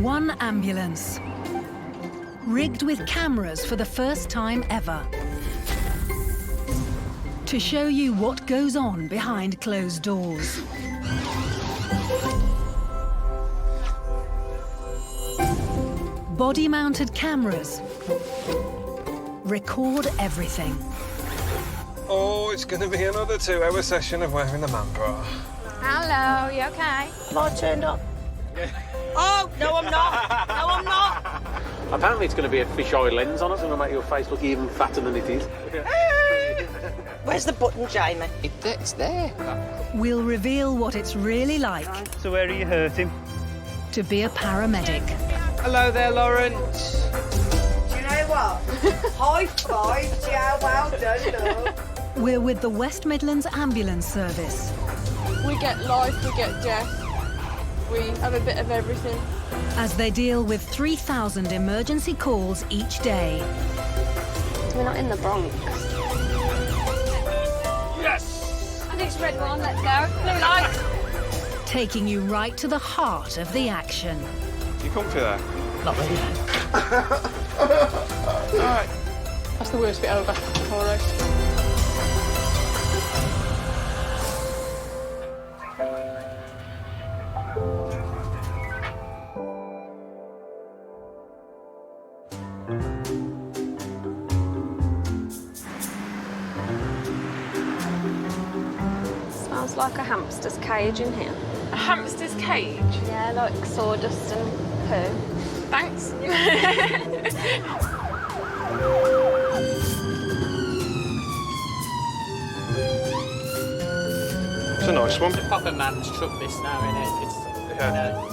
One ambulance, rigged with cameras for the first time ever, to show you what goes on behind closed doors. Body-mounted cameras record everything. Oh, it's going to be another 2-hour session of wearing the man bra. Hello, you okay? Have I turned up? Oh, no, I'm not. No, I'm not. Apparently it's going to be a fisheye lens on us and it'll make your face look even fatter than it is. Where's the button, Jamie? It's there. We'll reveal what it's really like So where are you hurting? to be a paramedic. Hello there, Lawrence. Do you know what? High five, yeah, well done, love. We're with the West Midlands Ambulance Service, We get life, we get death. We have a bit of everything. as they deal with 3,000 emergency calls each day. We're not in the Bronx. Yes! Next red one, let's go. Blue light. Taking you right to the heart of the action. You comfy there? Not really. Alright. That's the worst bit over. Almost. Smells like a hamster's cage in here. A hamster's cage? Yeah, like sawdust and poo. Thanks. It's a nice one. The proper man's truck, this now, innit? It's, Yeah.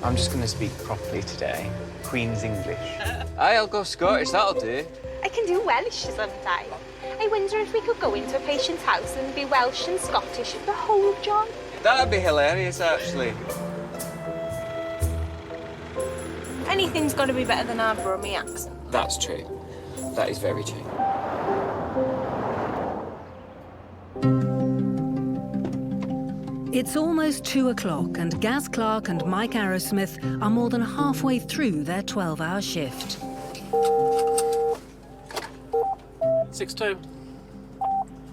I'm just going to speak properly today. Queen's English. Aye, I'll go Scottish, that'll do. I can do Welsh, haven't I? I wonder if we could go into a patient's house and be Welsh and Scottish for the whole job. That'd be hilarious, actually. Anything's got to be better than our Brummie accent. That's true. That is very true. It's almost 2 o'clock and Gaz Clark and Mike Arrowsmith are more than halfway through their 12-hour shift. 6-2.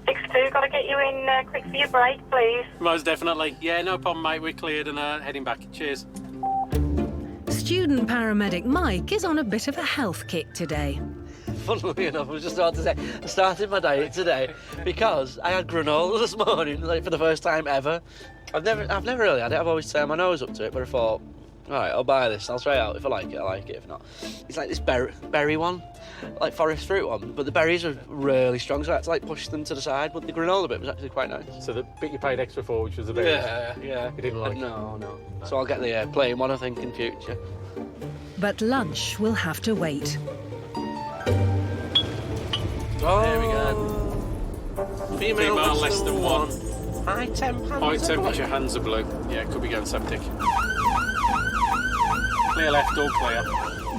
6-2, gotta get you in quick for your break, please. Most definitely. Yeah, no problem, mate. We're cleared and heading back. Cheers. Student paramedic Mike is on a bit of a health kick today. Funnily enough, I was just about to say, I started my diet today because I had granola this morning, like for the first time ever. I've never really had it. I've always turned my nose up to it, but I thought, all right, I'll buy this. I'll try it out. If I like it, I like it. If not, it's like this berry one, like forest fruit one, but the berries are really strong, so I had to like push them to the side. But the granola bit was actually quite nice. So the bit you paid extra for, which was the berries? Yeah. You didn't like it? No. So I'll get the plain one, I think, in future. But lunch will have to wait. There we go. Female less than 1. High temp. High temperature, hands are blue. Yeah, could be going septic. Clear left, all clear.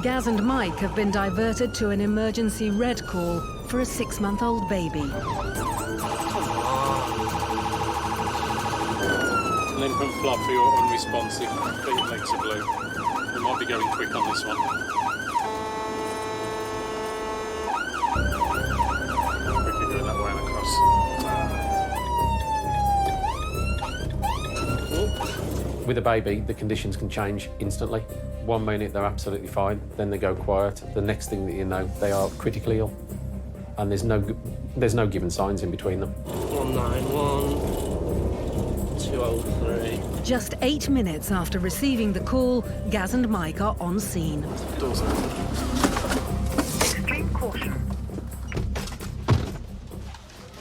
Gaz and Mike have been diverted to an emergency red call for a 6-month-old baby. Limp and floppy or unresponsive. Feet legs are blue. We might be going quick on this one. Quickly going that way and across. With a baby, the conditions can change instantly. 1 minute they're absolutely fine, then they go quiet. The next thing that you know, they are critically ill, and there's no given signs in between them. 191, 203. Just 8 minutes after receiving the call, Gaz and Mike are on scene. Doors open. Extreme caution.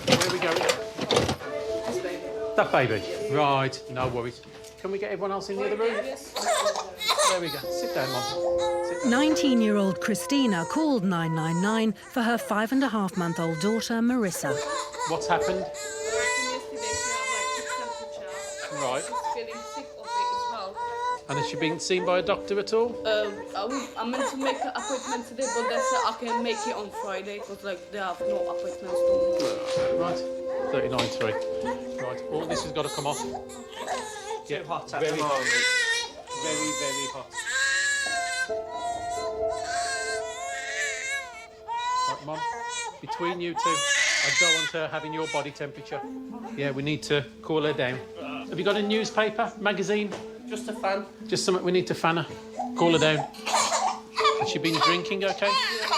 Where are we going? That baby. Right, no worries. Can we get everyone else in the other room? There we go. Sit down, Mum. Sit down. 19-year-old Christina called 999 for her 5.5-month-old daughter, Marissa. What's happened? Right. Feeling sick of it as well. And has she been seen by a doctor at all? I'm meant to make an appointment today, but they said I can make it on Friday because like they have no appointments tomorrow. Right. 39.3. Right. All this has got to come off. Too hot at the moment. very, very hot. Right, Mum, between you two, I don't want her having your body temperature. Yeah, we need to cool her down. Have you got a newspaper, magazine? Just a fan. Just something, we need to fan her. Cool her down. Has she been drinking okay?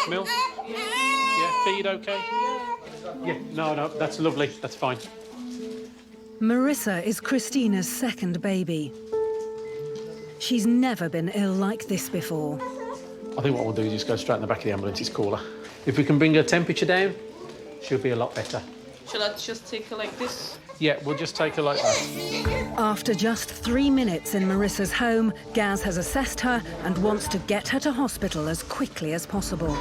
Milk? Yeah, feed okay? Yeah, no, that's lovely, that's fine. Marissa is Christina's second baby. She's never been ill like this before. I think what we'll do is just go straight in the back of the ambulance, it's cooler. If we can bring her temperature down, she'll be a lot better. Shall I just take her like this? Yeah, we'll just take her like that. After just 3 minutes in Marissa's home, Gaz has assessed her and wants to get her to hospital as quickly as possible.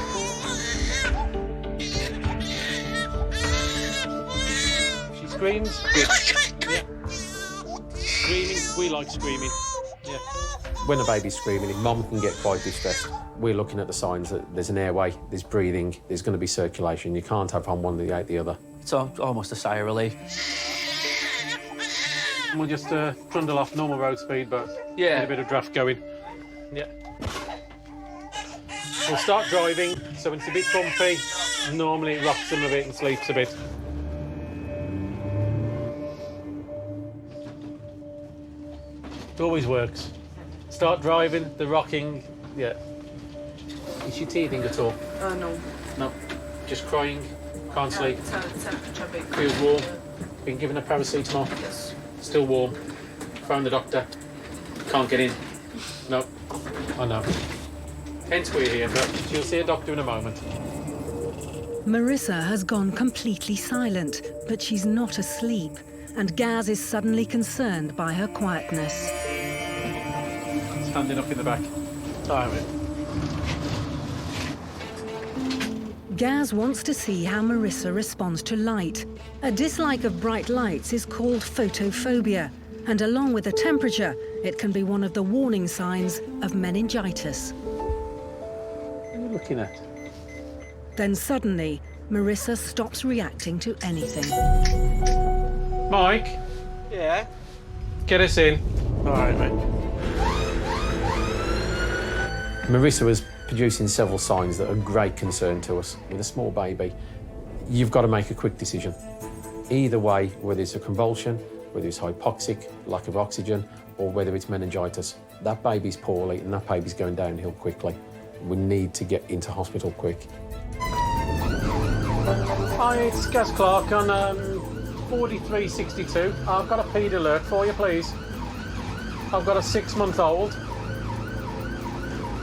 She screams. Good. Yeah. Screaming. We like screaming. Yeah. When a baby's screaming, Mum can get quite distressed. We're looking at the signs that there's an airway, there's breathing, there's going to be circulation. You can't have one without the other. It's almost a sigh of relief. We'll just trundle off normal road speed, but get a bit of draft going. Yeah. We'll start driving, so when it's a bit bumpy, normally it rocks them a bit and sleeps a bit. It always works. Start driving, the rocking, yeah. Is she teething at all? No. No. Just crying, can't sleep. Temperature big. Feels warm. Been given a paracetamol. Yes. Still warm. Phone the doctor. Can't get in. No. I know. Hence we're here, but she'll see a doctor in a moment. Marissa has gone completely silent, but she's not asleep, and Gaz is suddenly concerned by her quietness. Standing up in the back. Sorry, mate. Gaz wants to see how Marissa responds to light. A dislike of bright lights is called photophobia, and along with the temperature, it can be one of the warning signs of meningitis. What are you looking at? Then suddenly, Marissa stops reacting to anything. Mike? Yeah? Get us in. All right, mate. Marissa was producing several signs that are of great concern to us. With a small baby, you've got to make a quick decision. Either way, whether it's a convulsion, whether it's hypoxic, lack of oxygen, or whether it's meningitis, that baby's poorly and that baby's going downhill quickly. We need to get into hospital quick. Hi, it's Gaz Clark on 4362. I've got a paed alert for you, please. I've got a 6-month-old.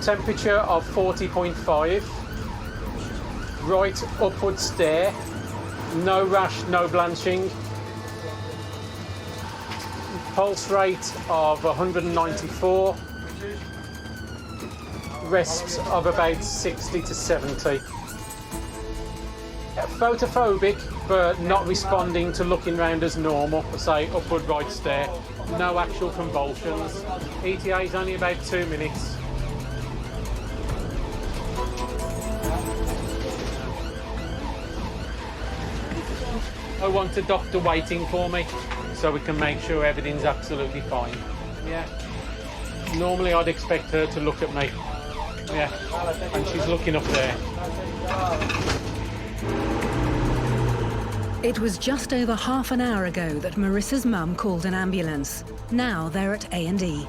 Temperature of 40.5. Right upward stare. No rash, no blanching. Pulse rate of 194. Rests of about 60 to 70. Photophobic, but not responding to looking round as normal. Say upward right stare. No actual convulsions. ETA is only about 2 minutes. I want a doctor waiting for me so we can make sure everything's absolutely fine. Yeah. Normally I'd expect her to look at me. Yeah. And she's looking up there. It was just over half an hour ago that Marissa's mum called an ambulance. Now they're at A&E.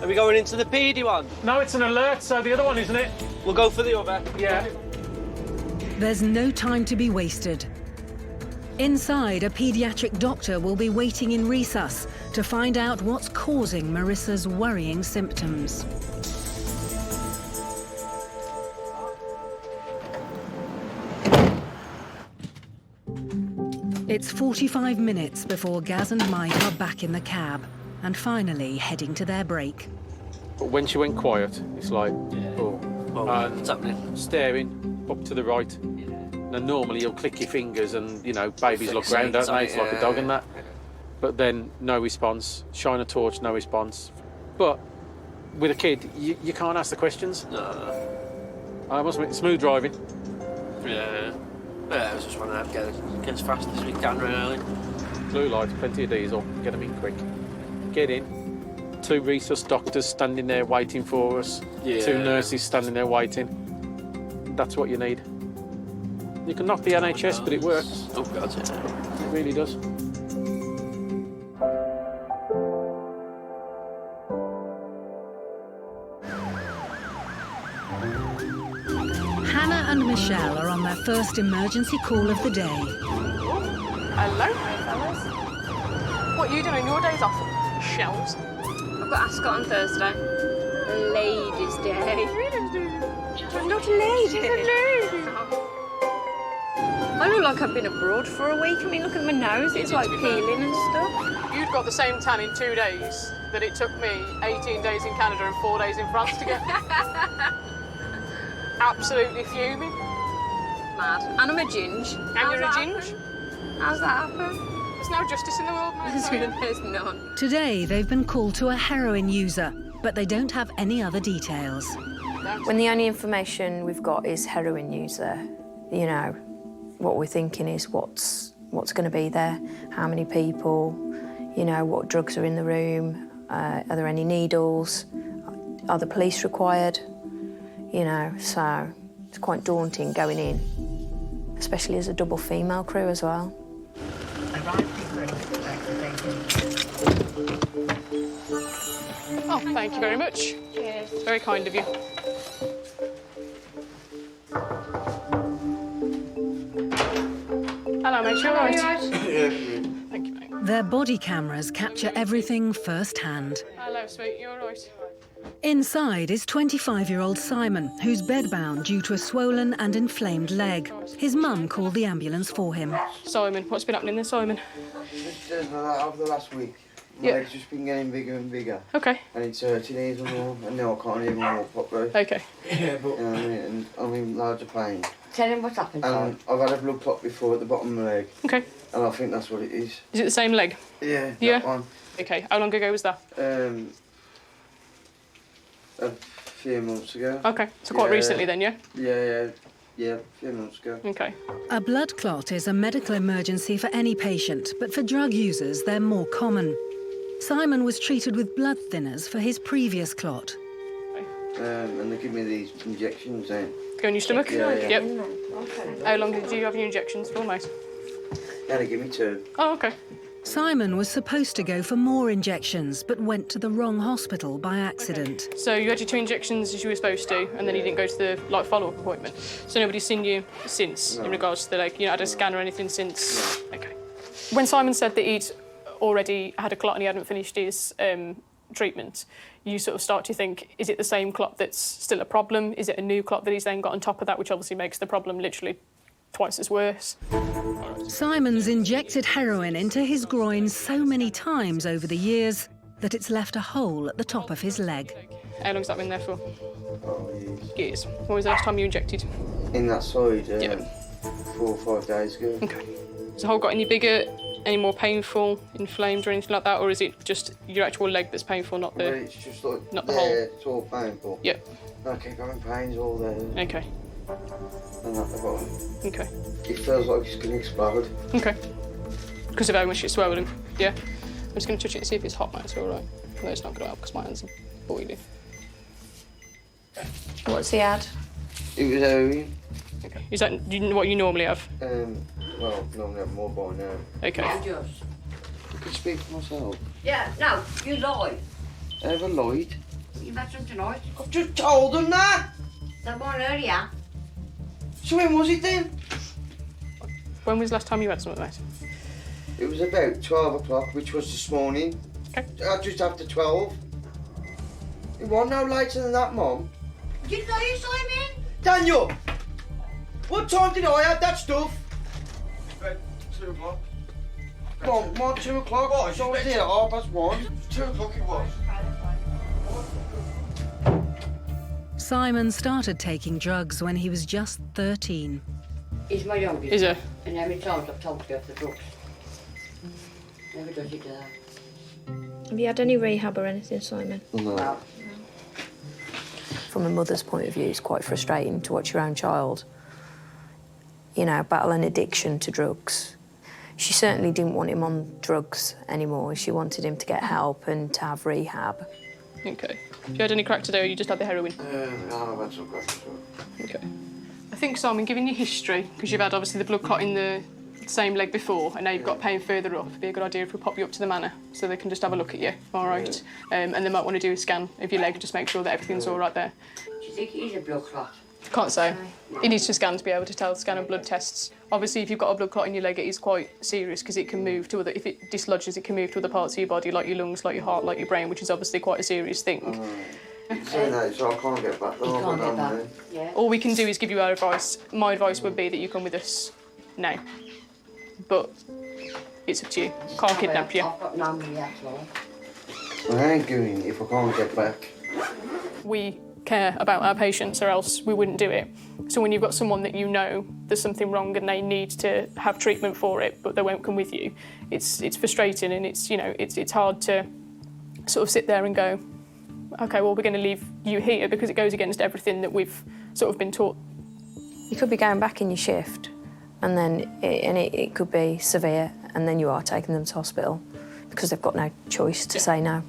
Are we going into the PD one? No, it's an alert, so the other one, isn't it? We'll go for the other. Yeah. There's no time to be wasted. Inside, a paediatric doctor will be waiting in resus to find out what's causing Marissa's worrying symptoms. It's 45 minutes before Gaz and Mike are back in the cab and finally heading to their break. But when she went quiet, it's like, what's happening? Staring up to the right. Now, normally you'll click your fingers and, you know, babies look round, don't they? It's like a dog and that. But then, no response. Shine a torch, no response. But with a kid, you can't ask the questions. No. I must admit, smooth driving. Yeah. Yeah, I was just trying to get as fast as we can, really. Blue lights, plenty of diesel. Get them in quick. Get in. 2 resus doctors standing there waiting for us. Yeah. 2 nurses standing there waiting. That's what you need. You can knock the NHS, but it works. Oh, God, yeah. It really does. Hannah and Michelle are on their first emergency call of the day. Hello. What are you doing? Your day's off. Shells. I've got Ascot on Thursday. Ladies' Day. I'm not a lady. She's a lady. I look like I've been abroad for a week. I mean, look at my nose. It's like peeling and stuff. You'd got the same tan in 2 days that it took me 18 days in Canada and 4 days in France to get. Absolutely fuming. Mad. And I'm a ginge. And you're a ginge? How's that happen? There's no justice in the world, mate. There's none. Today, they've been called to a heroin user, but they don't have any other details. When the only information we've got is heroin user, you know, what we're thinking is what's going to be there, how many people, you know, what drugs are in the room, are there any needles, are the police required, you know, so it's quite daunting going in, especially as a double female crew as well. Oh, thank you very much. Cheers. Very kind of you. Hello, mate. You all right? Thank you, mate. Their body cameras capture everything firsthand. Hello, sweet. You all right? Inside is 25-year-old Simon, who's bedbound due to a swollen and inflamed leg. His mum called the ambulance for him. Simon, what's been happening there, Simon? Just over the last week. My leg's just been getting bigger and bigger. Okay. And it's hurting even more, and now I can't even walk properly. Okay. Yeah, but... You know what I mean? And I'm in larger pain. Tell him what's happened. And I've had a blood clot before at the bottom of my leg. Okay. And I think that's what it is. Is it the same leg? Yeah, Yeah? that one. Okay. How long ago was that? A few months ago. Okay. So quite recently then, yeah? Yeah, a few months ago. Okay. A blood clot is a medical emergency for any patient, but for drug users, they're more common. Simon was treated with blood thinners for his previous clot. And they give me these injections then. Go in your stomach? Yeah. Yep. How long did you have your injections for, mate? Yeah, they give me 2. Oh, okay. Simon was supposed to go for more injections, but went to the wrong hospital by accident. So you had your 2 injections as you were supposed to, and then you didn't go to the follow-up appointment. So nobody's seen you since in regards to the leg. You not had a scan or anything since. No. Okay. When Simon said that he'd already had a clot and he hadn't finished his treatment, you sort of start to think, is it the same clot that's still a problem? Is it a new clot that he's then got on top of that, which obviously makes the problem literally twice as worse? Simon's injected heroin into his groin so many times over the years that it's left a hole at the top of his leg. How long's that been there for? Oh, years. Years. When was the last time you injected? In that side, 4 or 5 days ago. Okay. Has the hole got any bigger, any more painful, inflamed or anything like that, or is it just your actual leg that's painful, not the, Well, it's just like, not the hole? it's all painful. Yep. I keep having pains all there. Okay. And at the bottom. Okay. It feels like it's going to explode. Okay. Because of how much it's swollen. Yeah. I'm just going to touch it and see if it's hot, mate. It's all right. No, it's not going to help because my hands are boiling. What's the ad? It was heroin. Okay. Is that what you normally have? Well, normally I have more by now. Okay. I can speak for myself. Yeah, no, you lied. I ever lied? You met them tonight. I've just told them that! That one earlier. So when was it then? When was the last time you had something, mate? It was about 12 o'clock, which was this morning. Okay. Just after 12. It wasn't no later than that, Mum. Did you know you saw him in? Daniel! What time did I have that stuff? About 2 o'clock. Mum, 2 o'clock? What? So I was here at 1:30. 2 o'clock it was. Simon started taking drugs when he was just 13. He's my youngest. Is it? And how many times I've told you off the drugs. Never does it to that. Have you had any rehab or anything, Simon? No. Well, From a mother's point of view, it's quite frustrating to watch your own child, you know, battle an addiction to drugs. She certainly didn't want him on drugs anymore. She wanted him to get help and to have rehab. Okay. Have you had any crack today, or you just had the heroin? No, I've had some crack as well. Okay. I think, Simon, given your history, because you've had obviously the blood clot in the same leg before, and now you've got pain further up, it'd be a good idea if we pop you up to the manor so they can just have a look at you, all right? And they might want to do a scan of your leg and just make sure that everything's all right there. Do you think it is a blood clot? Can't say. It needs to scan to be able to tell, scan and blood tests. Obviously, if you've got a blood clot in your leg, it is quite serious because it can move to other, if it dislodges, it can move to other parts of your body, like your lungs, like your heart, like your brain, which is obviously quite a serious thing. Saying that, so I can't get back though. You can't get back. Yeah. All we can do is give you our advice. My advice would be that you come with us now. But it's up to you. Can't kidnap you. I've got no money at all. I ain't going if I can't get back. We care about our patients, or else we wouldn't do it. So when you've got someone that you know there's something wrong and they need to have treatment for it, but they won't come with you, it's frustrating, and it's, you know, it's hard to sort of sit there and go, okay, well, we're going to leave you here, because it goes against everything that we've sort of been taught. You could be going back in your shift, and then it could be severe, and then you are taking them to hospital because they've got no choice to say no.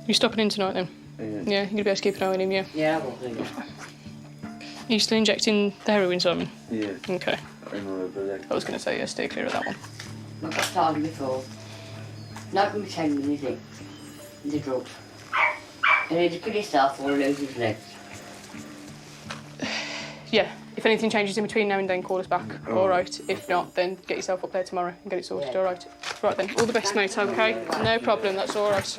You stopping in tonight then? Yeah, you're going to be able to keep an eye on him, yeah? Yeah, I will do. Are you still injecting the heroin, Simon? Yeah. Okay. I was going to say, yeah, stay clear of that one. Like I started before, not going to be 10 minutes in the drugs. You need to kill yourself or lose his legs. Yeah, if anything changes in between now and then, call us back, all right? If not, then get yourself up there tomorrow and get it sorted, all right? Right then, all the best, mate, OK? No problem, that's all right.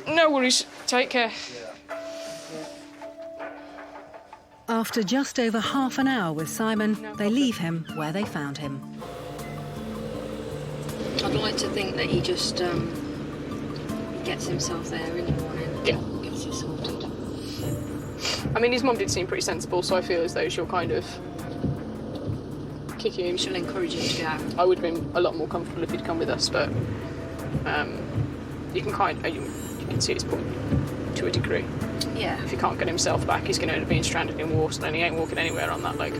No worries, take care. After just over half an hour with Simon, they leave him where they found him. I'd like to think that he just gets himself there in the morning. Yeah. Gets it sorted. I mean, his mum did seem pretty sensible, so I feel as though she'll kind of kick him. She'll encourage him to go. I would have been a lot more comfortable if he'd come with us, but you can see his point to a degree. Yeah. If he can't get himself back, he's going to end up being stranded in water, and he ain't walking anywhere on that leg.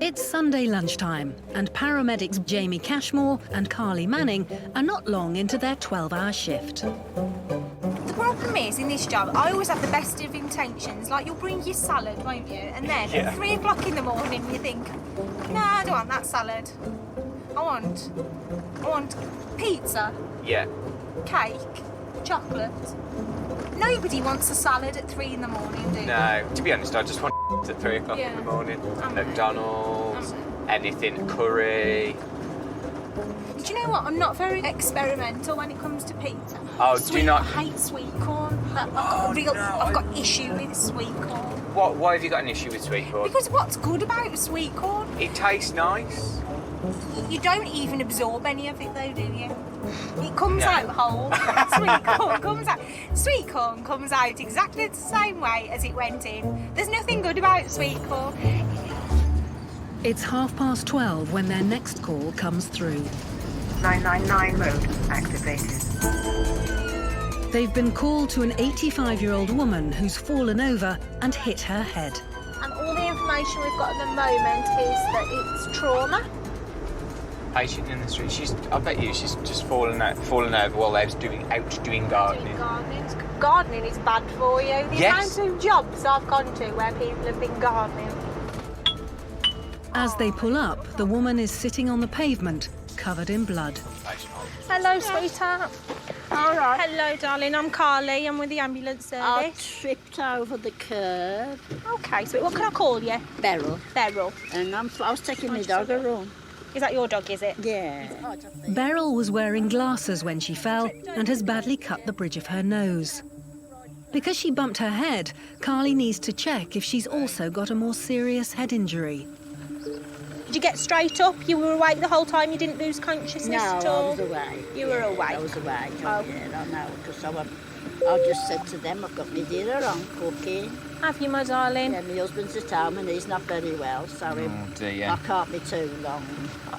It's Sunday lunchtime, and paramedics Jamie Cashmore and Carly Manning are not long into their 12-hour shift. The problem is, in this job, I always have the best of intentions. Like, you'll bring your salad, won't you? And then at 3 o'clock in the morning, you think, no, I don't want that salad. I want pizza. Yeah. Cake. Chocolate. Nobody wants a salad at 3 in the morning, do they? No, to be honest, I just want at 3 o'clock in the morning. McDonald's, anything, curry. Do you know what? I'm not very experimental when it comes to pizza. Oh, sweet, do you not? I hate sweet corn. I've got issue with sweet corn. Why have you got an issue with sweet corn? Because what's good about sweet corn? It tastes nice. You don't even absorb any of it though, do you? It comes out whole. Sweet corn comes out exactly the same way as it went in. There's nothing good about sweet corn. It's 12:30 when their next call comes through. 999 mode activated. They've been called to an 85-year-old woman who's fallen over and hit her head. And all the information we've got at the moment is that it's trauma. Patient in the street. I bet you she's just fallen over while they was doing gardening. Gardening is bad for you. The Yes. amount of jobs I've gone to where people have been gardening. As they pull up, the woman is sitting on the pavement, covered in blood. Hello, sweetheart. All right. Hello, darling. I'm Carly. I'm with the ambulance service. I tripped over the curb. Okay, so what can I call you? Beryl. Beryl. And I was taking my dog around. Is that your dog, is it? Yeah. Beryl was wearing glasses when she fell and has badly cut the bridge of her nose. Because she bumped her head, Carly needs to check if she's also got a more serious head injury. Did you get straight up? You were awake the whole time? You didn't lose consciousness at all? No, I was awake. You were awake? I was awake, Oh. yeah, I know, because I just said to them, I've got my dinner on, cooking. Have you, my darling? Yeah, my husband's at home and he's not very well, so dear. I can't be too long.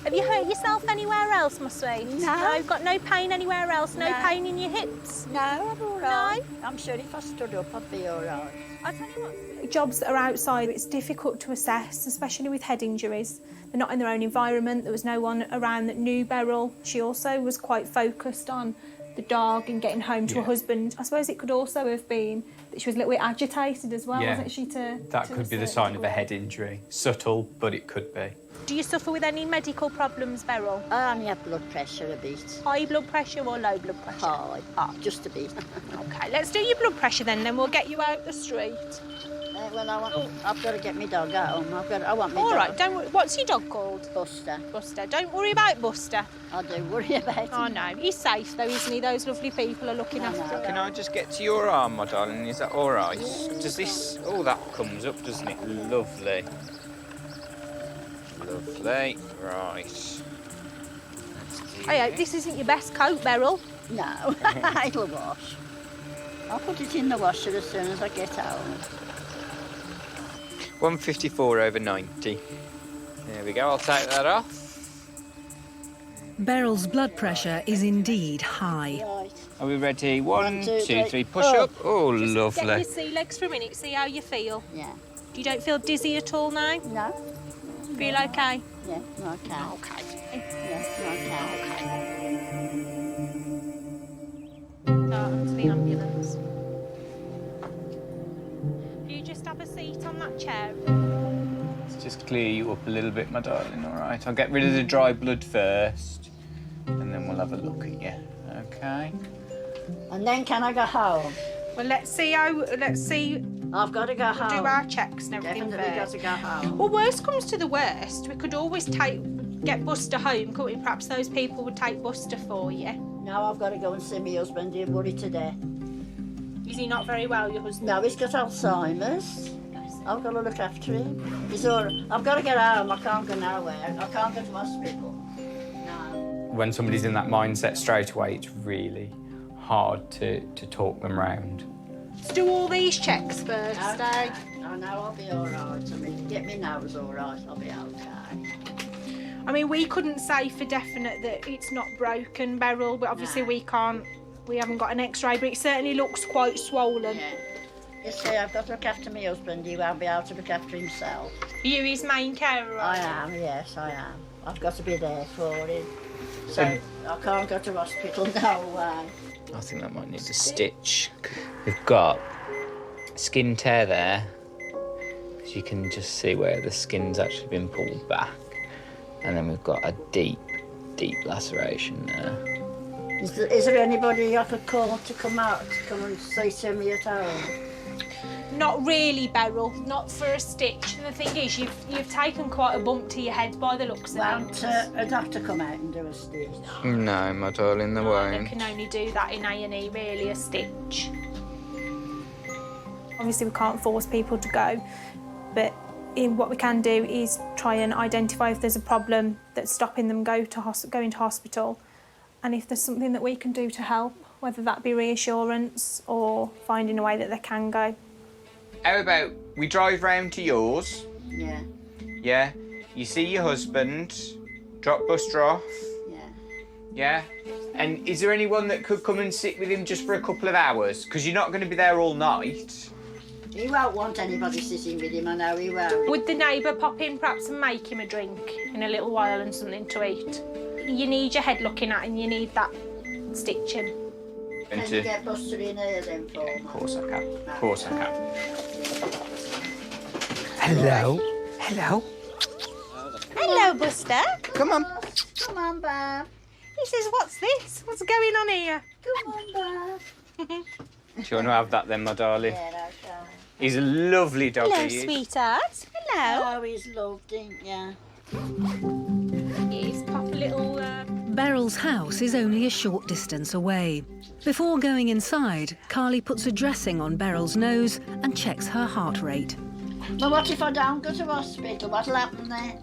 Have you hurt yourself anywhere else, my sweet? No. You've got no pain anywhere else? No, No. pain in your hips? No, I'm all right. I'm sure if I stood up, I'd be all right. I tell you what. Jobs that are outside, it's difficult to assess, especially with head injuries. They're not in their own environment. There was no one around that knew Beryl. She also was quite focused on the dog and getting home to her husband. I suppose it could also have been that she was a little bit agitated as well, wasn't she? That could be the sign of a head injury. Subtle, but it could be. Do you suffer with any medical problems, Beryl? I only have blood pressure a bit. High blood pressure or low blood pressure? High, just a bit. OK, let's do your blood pressure then we'll get you out the street. Well, I've got to get my dog home. I want my dog. All right, don't worry. What's your dog called? Buster. Buster. Don't worry about Buster. I do worry about him. Oh, no. He's safe, though, isn't he? Those lovely people are looking after him. Can I just get to your arm, my darling? Is that all right? Does this... Oh, that comes up, doesn't it? Lovely. Lovely. Right. I hope this isn't your best coat, Beryl. No, it'll wash. I'll put it in the washer as soon as I get home. 154/90. There we go, I'll take that off. Beryl's blood pressure is indeed high. Are we ready? One, two, three, push Oh. up. Oh, Just lovely. get your sea legs for a minute, see how you feel. Yeah. You don't feel dizzy at all now? No. Feel OK? Yeah, OK. OK. Yeah, To the ambulance. You just have a seat on that chair. Let's just clear you up a little bit, my darling, all right? I'll get rid of the dry blood first, and then we'll have a look at you, OK? And then can I go home? Well, let's see. I've got to go home. Do our checks and everything Definitely first. got to go home. Well, worst comes to the worst, we could always get Buster home, couldn't we? Perhaps those people would take Buster for you. Now I've got to go and see my husband. He'll worry to death. Is he not very well, your husband? No, he's got Alzheimer's. I've got to look after him. He's all right. I've got to get home. I can't go nowhere. I can't go to hospital. No. When somebody's in that mindset straight away, it's really hard to talk them round. Let's do all these checks first, Okay. I know I'll be all right. I mean, get me nose all right. I'll be okay. I mean, we couldn't say for definite that it's not broken, Beryl, but obviously we haven't got an x-ray, but it certainly looks quite swollen. Yeah. You see, I've got to look after my husband. He won't be able to look after himself. Are you his main carer? I am, yes, I am. I've got to be there for him. So I can't go to hospital, no way. I think that might need a stitch. We've got a skin tear there, because you can just see where the skin's actually been pulled back. And then we've got a deep, deep laceration there. Is there anybody I could call to come out, to come and see to me at home? Not really, Beryl, not for a stitch. And the thing is, you've taken quite a bump to your head by the looks of it. Won't a doctor come out and do a stitch? No, my darling, they They won't. can only do that in A&E, really, a stitch. Obviously, we can't force people to go, but what we can do is try and identify if there's a problem that's stopping them going to hospital, and if there's something that we can do to help, whether that be reassurance or finding a way that they can go. How about we drive round to yours? Yeah. Yeah? You see your husband, drop Buster off. Yeah. Yeah? And is there anyone that could come and sit with him just for a couple of hours? Because you're not going to be there all night. He won't want anybody sitting with him, I know he won't. Would the neighbour pop in perhaps and make him a drink in a little while and something to eat? You need your head looking at and you need that stitching. Can you get Buster in here then for me? Of course I can. Of course I can. Hello. Hello. Hello, Buster. Come on. Come on, Bob. He says, what's this? What's going on here? Come on, Bob. Do you want to have that then, my darling? Yeah, okay. He's a lovely dog, Hello, he is. sweetheart. Hello. Oh, he's loved, ain't ya? He's pop a little... Beryl's house is only a short distance away. Before going inside, Carly puts a dressing on Beryl's nose and checks her heart rate. But what if I don't go to hospital? What'll happen then?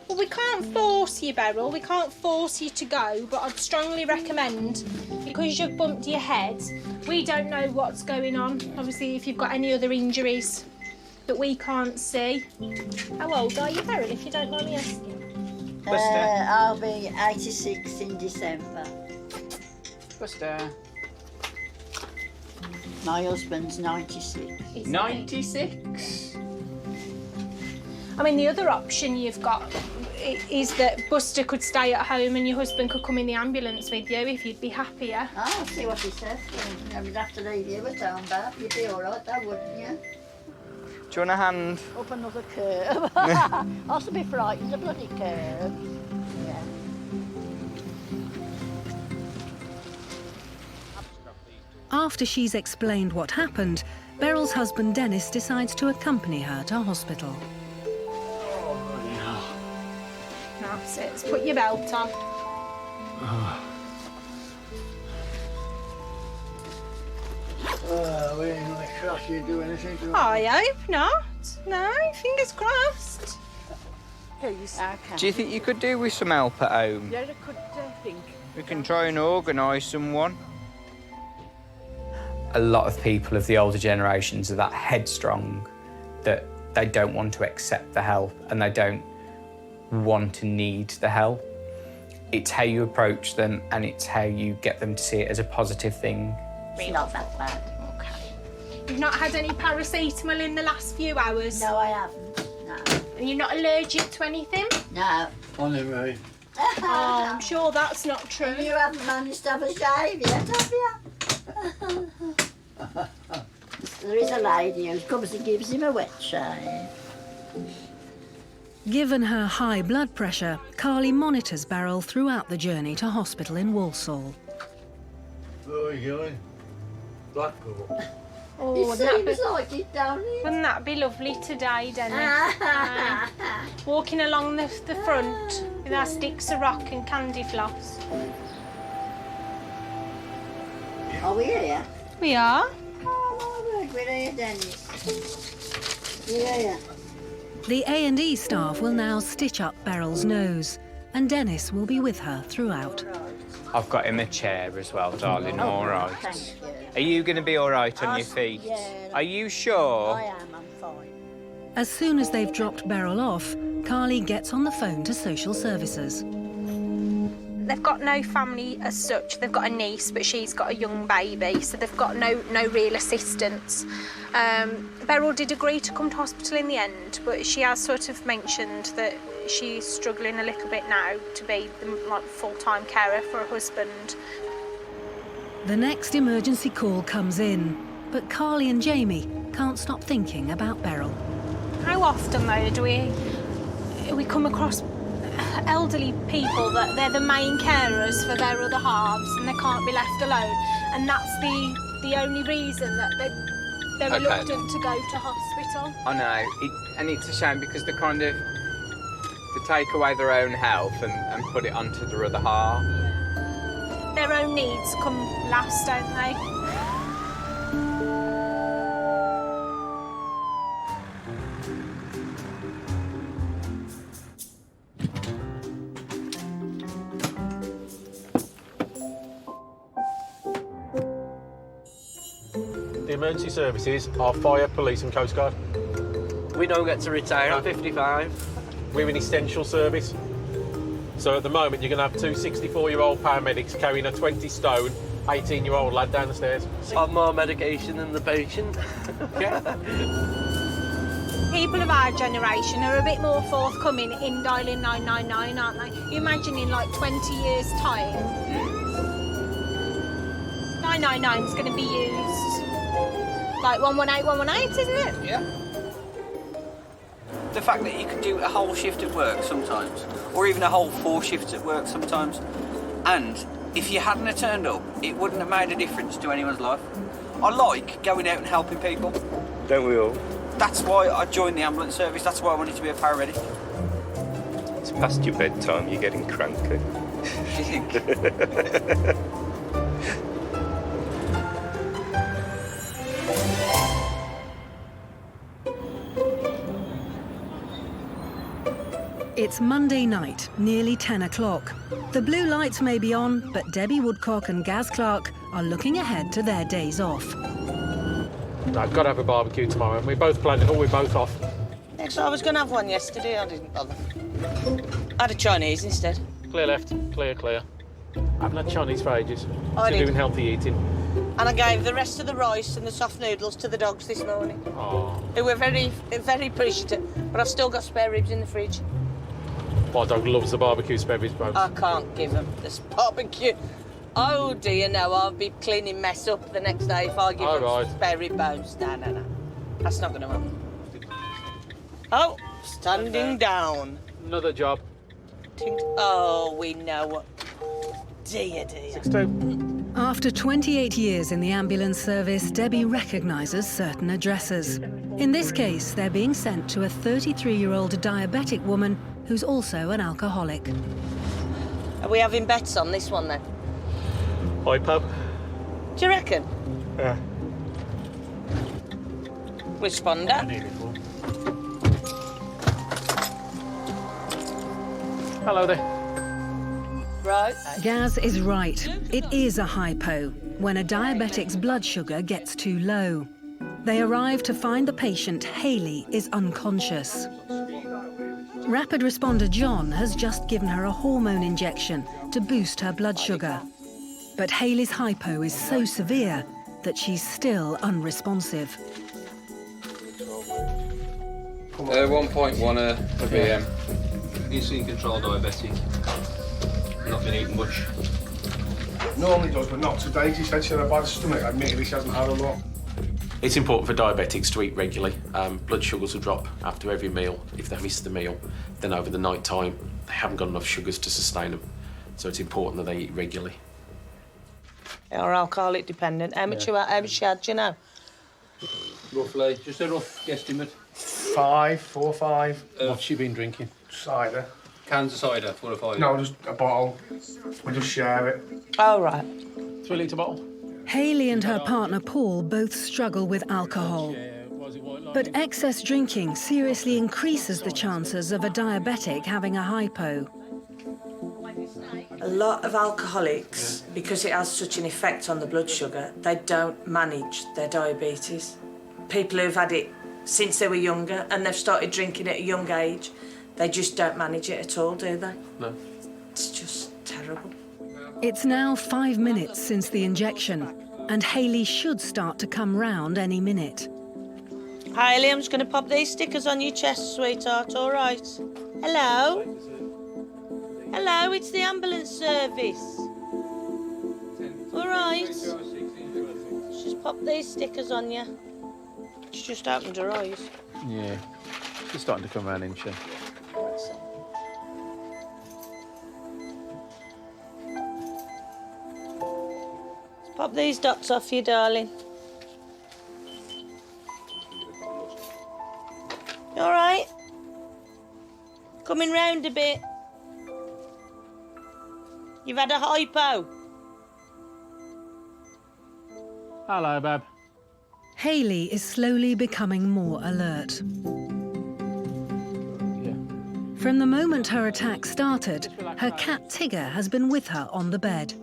Well, we can't force you, Beryl. We can't force you to go, but I'd strongly recommend, because you've bumped your head, we don't know what's going on. Obviously, if you've got any other injuries that we can't see. How old are you, Beryl, if you don't mind me asking? I'll be 86 in December. Buster. My husband's 96. 96? I mean, the other option you've got is that Buster could stay at home and your husband could come in the ambulance with you if you'd be happier. I'll see what he says. I would have to leave you at home, but you'd be all right, though, wouldn't you? Do you want a hand? Up another curve. I should be frightened, the bloody curve. Yeah. After she's explained what happened, Beryl's husband Dennis decides to accompany her to hospital. That's it. Let's put your belt on. We ain't gonna trust you to do anything to I hope not. No, fingers crossed. Do you think you could do with some help at home? Yeah, I could think. We can try and organise someone. A lot of people of the older generations are that headstrong that they don't want to accept the help and they don't want to need the help. It's how you approach them and it's how you get them to see it as a positive thing. It's not that bad. Okay. You've not had any paracetamol in the last few hours? No, I haven't. No. And you're not allergic to anything? No. Only me. Oh, I'm sure that's not true. And you haven't managed to have a shave yet, have you? There is a lady who comes and gives him a wet shave. Given her high blood pressure, Carly monitors Beryl throughout the journey to hospital in Walsall. Where are you going? Blackpool. Oh, It wouldn't that seems be- like it, don't it? Wouldn't that be lovely today, Dennis? Walking along the front with our sticks of rock and candy floss. Are we here? We are. Oh, my word, we're here, Dennis. We're here. The A&E staff will now stitch up Beryl's nose, and Dennis will be with her throughout. I've got him a chair as well, darling, all right. Thank you. Are you going to be all right on your feet? Yeah. Are you sure? I am, I'm fine. As soon as they've dropped Beryl off, Carly gets on the phone to social services. They've got no family as such. They've got a niece, but she's got a young baby, so they've got no real assistance. Beryl did agree to come to hospital in the end, but she has sort of mentioned that she's struggling a little bit now to be the full-time carer for her husband. The next emergency call comes in, but Carly and Jamie can't stop thinking about Beryl. How often, though, do we come across elderly people that they're the main carers for their other halves and they can't be left alone, and that's the only reason that they're reluctant to go to hospital? I know, and it's a shame because they kind of take away their own health and put it onto their other half. Their own needs come last, don't they? The emergency services are fire, police and coast guard. We don't get to retire at 55. We're an essential service. So at the moment you're going to have two 64-year-old paramedics carrying a 20-stone, 18-year-old lad down the stairs. Have more medication than the patient. Yeah. People of our generation are a bit more forthcoming in dialing 999, aren't they? You imagine in like 20 years' time, 999 is going to be used like 118, 118, isn't it? Yeah. The fact that you can do a whole shift at work sometimes, or even a whole 4 shifts at work sometimes, and if you hadn't have turned up, it wouldn't have made a difference to anyone's life. I like going out and helping people. Don't we all? That's why I joined the ambulance service, that's why I wanted to be a paramedic. It's past your bedtime, you're getting cranky. You think? It's It's Monday night, nearly 10 o'clock. The blue lights may be on, but Debbie Woodcock and Gaz Clark are looking ahead to their days off. I've got to have a barbecue tomorrow, and we're both planning, we're both off. Next, I was going to have one yesterday, I didn't bother. I had a Chinese instead. Clear left, clear, clear. I haven't had Chinese for ages. I did. Doing healthy eating. And I gave the rest of the rice and the soft noodles to the dogs this morning. Oh. They were very, very appreciative, but I've still got spare ribs in the fridge. My dog loves the barbecue spare ribs, bro. I can't give them this barbecue. Oh dear, no, I'll be cleaning mess up the next day if I give them spare rib bones. No. That's not going to happen. Oh, standing down. Another job. Oh, we know what. Dear. 6'2". After 28 years in the ambulance service, Debbie recognises certain addresses. In this case, they're being sent to a 33-year-old diabetic woman who's also an alcoholic. Are we having bets on this one then? Hi, pub. Do you reckon? Yeah. Responder. Hello there. Right. Gaz is right. It is a hypo, when a diabetic's blood sugar gets too low. They arrive to find the patient, Hayley, is unconscious. Rapid responder John has just given her a hormone injection to boost her blood sugar. But Hayley's hypo is so severe that she's still unresponsive. 1.1 a BM. Insulin controlled diabetic. Not been eating much. Normally does, but not today. She said she had a bad stomach. Admittedly, she hasn't had a lot. It's important for diabetics to eat regularly. Blood sugars will drop after every meal. If they miss the meal, then over the night time, they haven't got enough sugars to sustain them. So it's important that they eat regularly. Or alcoholic dependent. How much she had, do you know? Roughly, just a rough guesstimate. 4 or 5. What's she been drinking? Cider. Cans of cider, 4 or 5? No, just a bottle. We just share it. Oh, right. 3 litre bottle. Hayley and her partner Paul both struggle with alcohol. But excess drinking seriously increases the chances of a diabetic having a hypo. A lot of alcoholics, because it has such an effect on the blood sugar, they don't manage their diabetes. People who've had it since they were younger and they've started drinking at a young age, they just don't manage it at all, do they? No. It's just terrible. It's now 5 minutes since the injection, and Hayley should start to come round any minute. Hayley, I'm just going to pop these stickers on your chest, sweetheart, all right? Hello? Hello, it's the ambulance service. All right. Just pop these stickers on you. She just opened her eyes. Yeah. She's starting to come round, isn't she? Pop these dots off you, darling. You all right? Coming round a bit. You've had a hypo. Hello, Bab. Hayley is slowly becoming more alert. From the moment her attack started, her cat Tigger has been with her on the bed.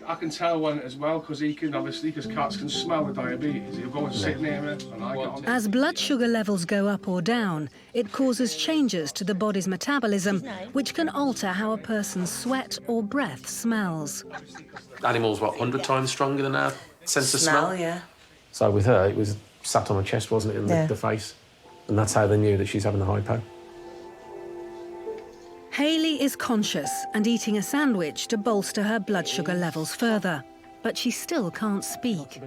I can tell when as well, because he can obviously, because cats can smell the diabetes. He'll go and sit near her, and I get on. As blood sugar levels go up or down, it causes changes to the body's metabolism, which can alter how a person's sweat or breath smells. Animals, what, 100 times stronger than our sense of smell? Yeah. So with her, it was sat on her chest, wasn't it, in the face? And that's how they knew that she's having a hypo. Hayley is conscious and eating a sandwich to bolster her blood sugar levels further, but she still can't speak.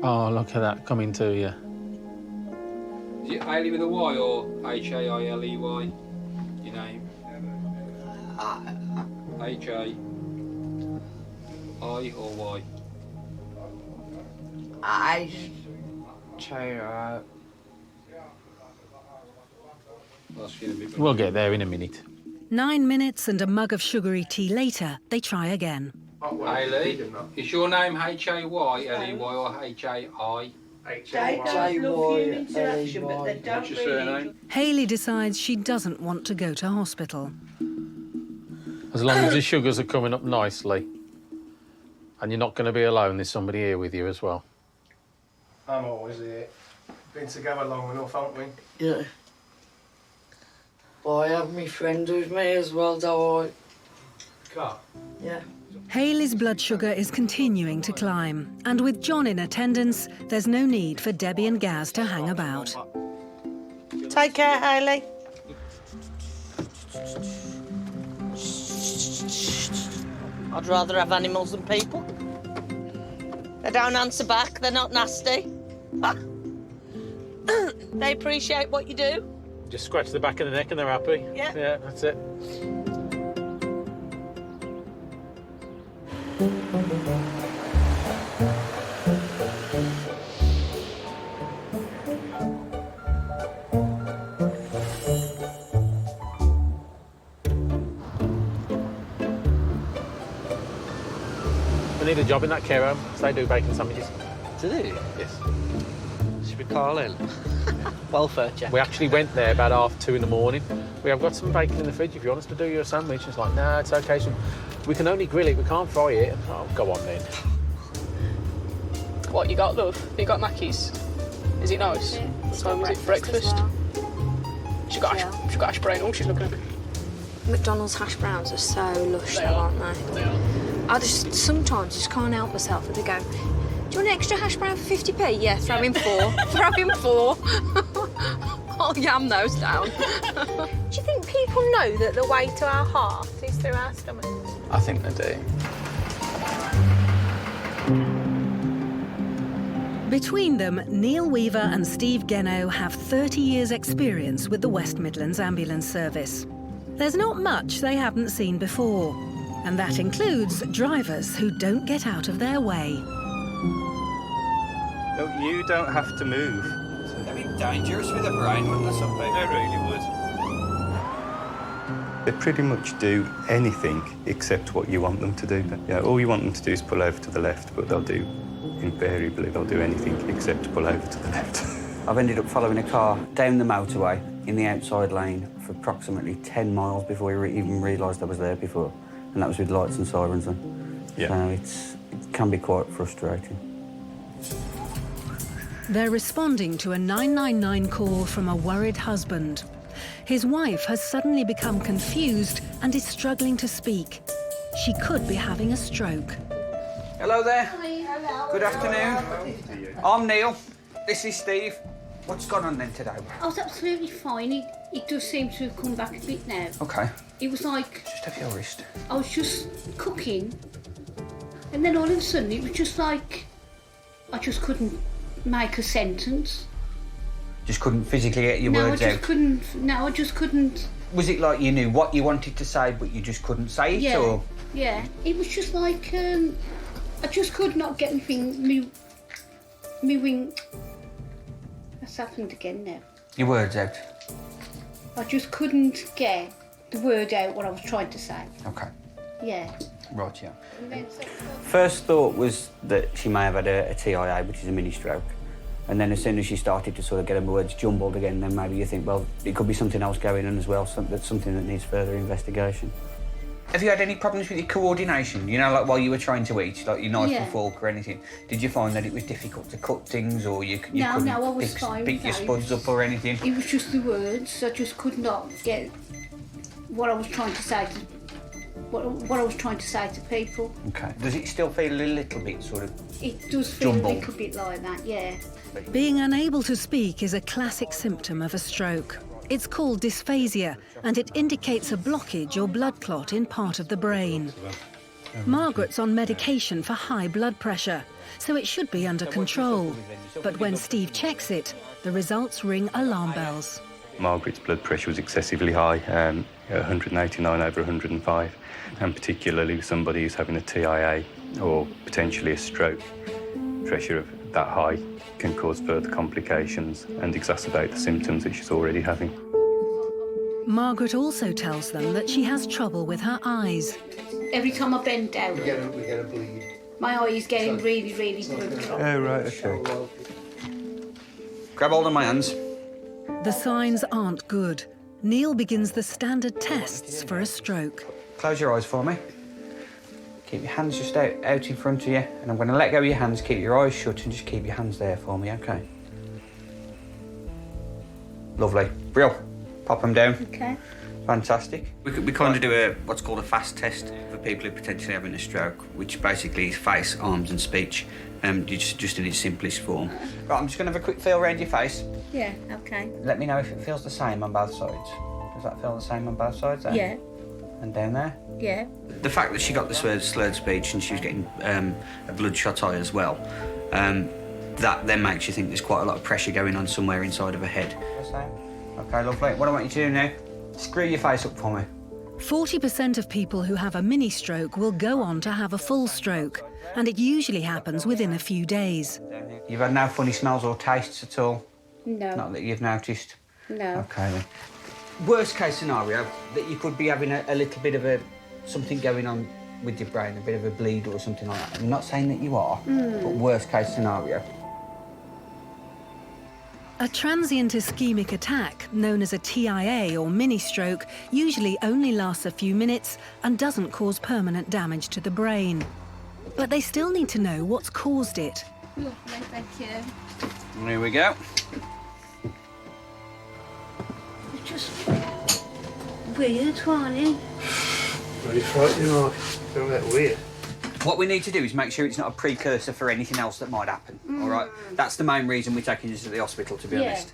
Oh, look at that coming to you. Is it Hayley with a Y or H-A-I-L-E-Y? Your name? H-A-I or Y? We'll get there in a minute. 9 minutes and a mug of sugary tea later, they try again. Hayley, is your name H-A-Y-L-E-Y or H-A-I? They don't love human interaction, but they don't What's your surname? Hayley decides she doesn't want to go to hospital. As long as the sugars are coming up nicely and you're not going to be alone, there's somebody here with you as well. I'm always here. Been together long enough, haven't we? Yeah. But I have my friend with me as well, though. Yeah. Hayley's blood sugar is continuing to climb, and with John in attendance, there's no need for Debbie and Gaz to hang about. Take care, Hayley. I'd rather have animals than people. They don't answer back, they're not nasty. They appreciate what you do. Just scratch the back of the neck and they're happy. Yeah. Yeah, that's it. We need a job in that care home. So they do bacon sandwiches. Do they? Yes. Should we call in? Welfare check. We actually went there about 2:30 in the morning. We have got some bacon in the fridge if you want us to do you a sandwich. It's like, nah, it's okay. So we can only grill it, we can't fry it. Oh, go on then. What you got, love? You got Mackey's? Is it nice? Yeah, What time is it? Breakfast? She got hash brown. Oh, she's looking at me. McDonald's hash browns are so lush, though, aren't they? They are. I sometimes just can't help myself and they go, do you want an extra hash brown for 50p? Yeah, throw in 4. Throw in 4. I'll yam those down. Do you think people know that the way to our heart is through our stomach? I think they do. Between them, Neil Weaver and Steve Genno have 30 years' experience with the West Midlands Ambulance Service. There's not much they haven't seen before, and that includes drivers who don't get out of their way. No, you don't have to move. They'd be dangerous with a brain, wouldn't they, some people? They really would. They pretty much do anything except what you want them to do. Yeah, all you want them to do is pull over to the left, but invariably they'll do anything except pull over to the left. I've ended up following a car down the motorway in the outside lane for approximately 10 miles before we even realised I was there before, and that was with lights and sirens on. Yeah. So it can be quite frustrating. They're responding to a 999 call from a worried husband. His wife has suddenly become confused and is struggling to speak. She could be having a stroke. Hello there. Hello. Good afternoon. I'm Neil. This is Steve. What's gone on then today? I was absolutely fine. It does seem to have come back a bit now. Okay. It was like... Just have your wrist. I was just cooking, and then all of a sudden it was just like... I just couldn't make a sentence. Just couldn't physically get your words out? I just couldn't... Was it like you knew what you wanted to say, but you just couldn't say it, Yeah, or...? yeah. It was just like, I just could not get anything... Me wing... That's happened again now. Your words out? I just couldn't get the word out what I was trying to say. Okay. Yeah. Right, yeah. And then First thought was that she may have had a TIA, which is a mini stroke. And then as soon as she started to sort of get her words jumbled again, then maybe you think, well, it could be something else going on as well, something that needs further investigation. Have you had any problems with your coordination? You know, like while you were trying to eat, like your knife Yeah. and fork or anything? Did you find that it was difficult to cut things, or you couldn't I was fine beat your with that. spuds up or anything? it was just the words. I just could not get what I was trying to say to what I was trying to say to people. Okay. Does it still feel a little bit sort of... It does feel Jumbled. a little bit like that, yeah. Being unable to speak is a classic symptom of a stroke. It's called dysphasia, and it indicates a blockage or blood clot in part of the brain. Margaret's on medication for high blood pressure, so it should be under control. But when Steve checks it, the results ring alarm bells. Margaret's blood pressure was excessively high, 189/105, and particularly with somebody who's having a TIA or potentially a stroke. Pressure of that high can cause further complications and exacerbate the symptoms that she's already having. Margaret also tells them that she has trouble with her eyes. every time I bend down, We get a bleed. my eye is getting really, really bloody. Oh, right, okay. Grab hold of my hands. The signs aren't good. Neil begins the standard tests for a stroke. Close your eyes for me. Keep your hands just out in front of you, and I'm going to let go of your hands, keep your eyes shut, and just keep your hands there for me, OK? Lovely. Brill. Pop them down. Okay. Fantastic. We kind of do what's called a fast test for people who are potentially having a stroke, which basically is face, arms and speech, just in its simplest form. Right, I'm just going to have a quick feel around your face. Yeah, okay. Let me know if it feels the same on both sides. Does that feel the same on both sides there? Yeah. And down there? Yeah. The fact that she got the slurred speech and she was getting a bloodshot eye as well, that then makes you think there's quite a lot of pressure going on somewhere inside of her head. OK, lovely. What I want you to do now, screw your face up for me. 40% of people who have a mini stroke will go on to have a full stroke, and it usually happens within a few days. You've had no funny smells or tastes at all? No. Not that you've noticed? No. OK then. Worst case scenario, that you could be having a little bit of something going on with your brain, a bit of a bleed or something like that. I'm not saying that you are, but worst case scenario. A transient ischemic attack, known as a TIA or mini-stroke, usually only lasts a few minutes and doesn't cause permanent damage to the brain. But they still need to know what's caused it. Lovely, thank you. Here we go. It's just weird, wasn't it? Very frightening, like. Feel that weird. What we need to do is make sure it's not a precursor for anything else that might happen, all right? That's the main reason we're taking you to the hospital, to be honest.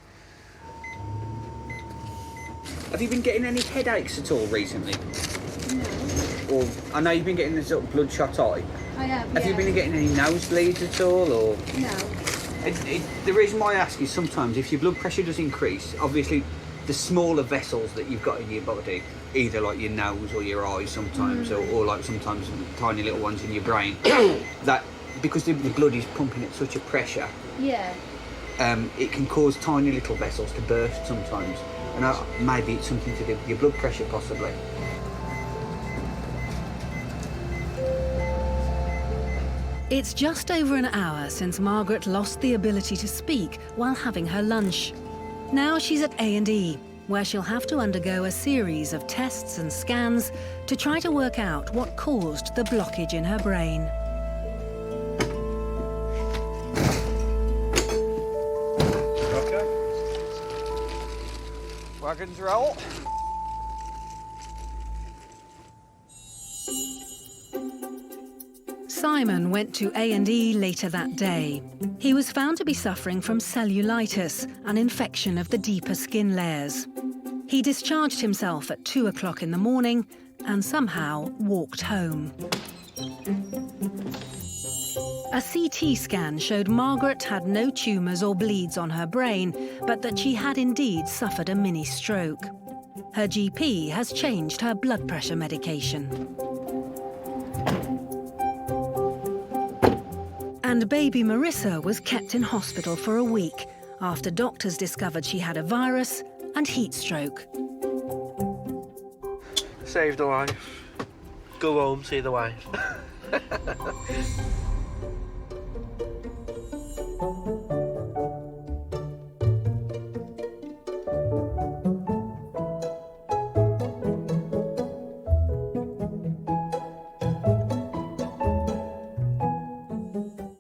Have you been getting any headaches at all recently? No. Or, I know you've been getting this sort of bloodshot eye. I have, Have you been getting any nosebleeds at all, or...? No. The reason why I ask is sometimes if your blood pressure does increase, obviously the smaller vessels that you've got in your body, either like your nose or your eyes sometimes, or like sometimes tiny little ones in your brain, that because the blood is pumping at such a pressure, Yeah. it can cause tiny little vessels to burst sometimes. And maybe it's something to do with your blood pressure, possibly. It's just over an hour since Margaret lost the ability to speak while having her lunch. Now she's at A&E, where she'll have to undergo a series of tests and scans to try to work out what caused the blockage in her brain. Okay. Wagons roll. Simon went to A&E later that day. He was found to be suffering from cellulitis, an infection of the deeper skin layers. He discharged himself at 2 o'clock in the morning and somehow walked home. A CT scan showed Margaret had no tumours or bleeds on her brain, but that she had indeed suffered a mini stroke. Her GP has changed her blood pressure medication. And baby Marissa was kept in hospital for a week after doctors discovered she had a virus and heat stroke. Saved a life. Go home, see the wife.